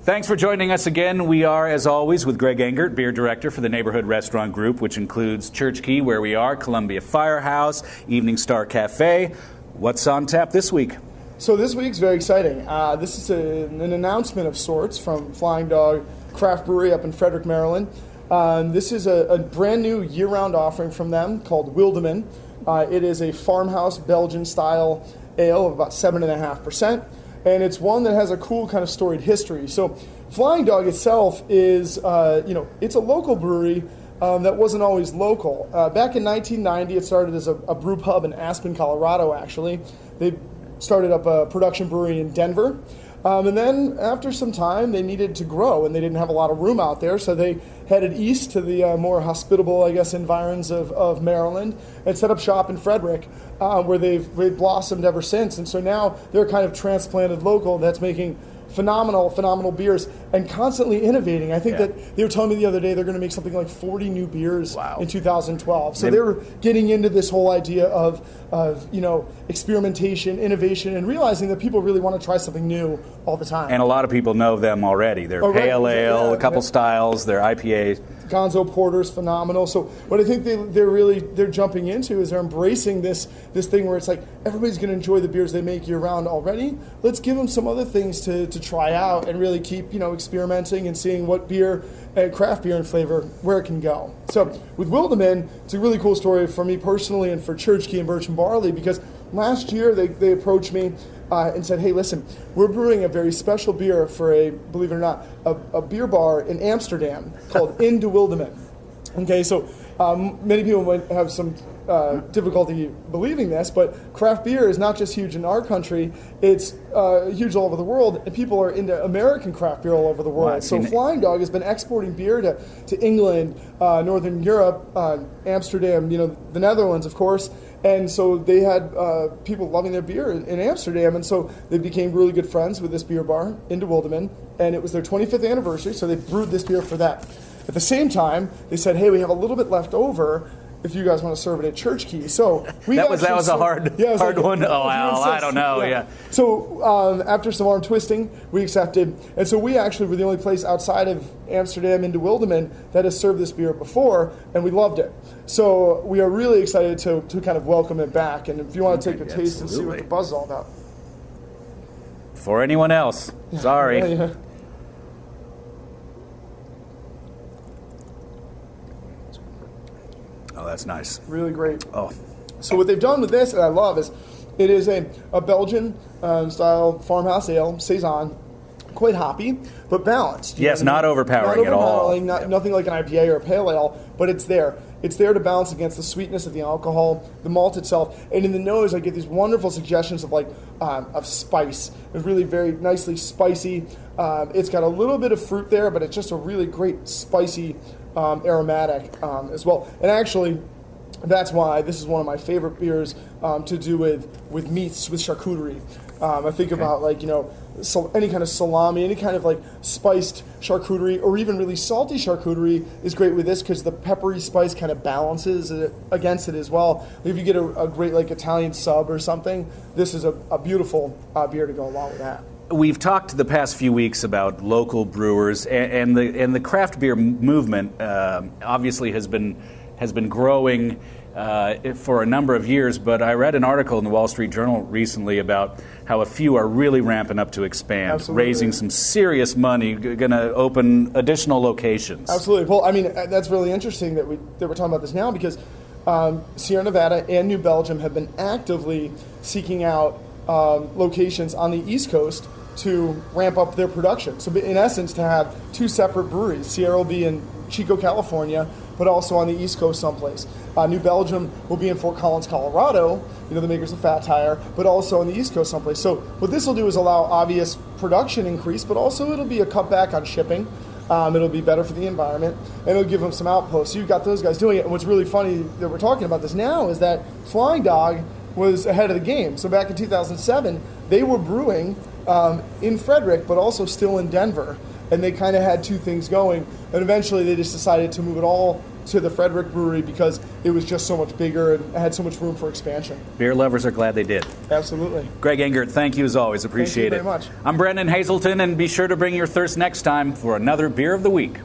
Thanks for joining us again. We are, as always, with Greg Engert, Beer Director for the Neighborhood Restaurant Group, which includes Church Key, where we are, Columbia Firehouse, Evening Star Cafe. What's on tap this week? So this week's very exciting. This is an announcement of sorts from Flying Dog Craft Brewery up in Frederick, Maryland. This is a brand new year-round offering from them called Wildeman. It is a farmhouse Belgian-style ale of about 7.5%. And it's one that has a cool kind of storied history. So Flying Dog itself is, it's a local brewery that wasn't always local. Back in 1990, it started as a brew pub in Aspen, Colorado, actually. They started up a production brewery in Denver. And then after some time, they needed to grow, and they didn't have a lot of room out there, so they headed east to the more hospitable, environs of Maryland and set up shop in Frederick, where they've blossomed ever since. And so now they're kind of transplanted local that's making phenomenal beers and constantly innovating. I think that they were telling me the other day they're going to make something like 40 new beers in 2012. So they're getting into this whole idea of experimentation, innovation, and realizing that people really want to try something new all the time. And a lot of people know them already. They're pale ale, a couple styles, they're IPAs. Gonzo Porter's phenomenal. So what I think they're jumping into is they're embracing this thing where it's like everybody's going to enjoy the beers they make year round already. Let's give them some other things to try out and really keep experimenting and seeing what beer, craft beer and flavor, where it can go. So with Wildeman, it's a really cool story for me personally and for Church Key and Birch and Barley, because last year they approached me and said, hey, listen, we're brewing a very special beer for believe it or not, a beer bar in Amsterdam called In de Wildeman. Okay, so many people might have some difficulty believing this, but craft beer is not just huge in our country, it's huge all over the world, and people are into American craft beer all over the world. Wow, so Flying Dog has been exporting beer to England, Northern Europe, Amsterdam, the Netherlands, of course. And so they had people loving their beer in Amsterdam, and so they became really good friends with this beer bar, In de Wildeman, and it was their 25th anniversary, so they brewed this beer for that. At the same time, they said, hey, we have a little bit left over if you guys want to serve it at Church Key. So that was a hard one. Oh, well, I don't know. Yeah. So after some arm twisting, we accepted, and so we actually were the only place outside of Amsterdam into Wildeman that has served this beer before, and we loved it. So we are really excited to kind of welcome it back. And if you want to take a taste and see what the buzz is all about. For anyone else, sorry. Yeah. Oh, that's nice. Really great. Oh. So what they've done with this, that I love, is it is a Belgian style farmhouse ale, saison, quite hoppy, but balanced. Yes, not overpowering at all. Nothing like an IPA or a pale ale, but it's there. It's there to balance against the sweetness of the alcohol, the malt itself, and in the nose I get these wonderful suggestions of spice. It's really very nicely spicy. It's got a little bit of fruit there, but it's just a really great spicy aromatic as well. And actually, that's why this is one of my favorite beers to do with meats, with charcuterie. I think about any kind of salami, any kind of spiced charcuterie, or even really salty charcuterie is great with this because the peppery spice kind of balances it against it as well. If you get a great Italian sub or something, this is a beautiful beer to go along with that. We've talked the past few weeks about local brewers, and the craft beer movement obviously has been growing for a number of years. But I read an article in the Wall Street Journal recently about how a few are really ramping up to expand, Absolutely. Raising some serious money, going to open additional locations. Absolutely. Well, I mean, that's really interesting that we're talking about this now because Sierra Nevada and New Belgium have been actively seeking out locations on the East Coast to ramp up their production. So in essence, to have two separate breweries. Sierra will be in Chico, California, but also on the East Coast someplace. New Belgium will be in Fort Collins, Colorado, the makers of Fat Tire, but also on the East Coast someplace. So what this will do is allow obvious production increase, but also it'll be a cutback on shipping. It'll be better for the environment, and it'll give them some outposts. So you've got those guys doing it. And what's really funny that we're talking about this now is that Flying Dog was ahead of the game. So back in 2007, they were brewing in Frederick, but also still in Denver. And they kind of had two things going. And eventually they just decided to move it all to the Frederick Brewery because it was just so much bigger and had so much room for expansion. Beer lovers are glad they did. Absolutely. Greg Engert, thank you as always. Appreciate it. Thank you very much. I'm Brennan Haselton, and be sure to bring your thirst next time for another Beer of the Week.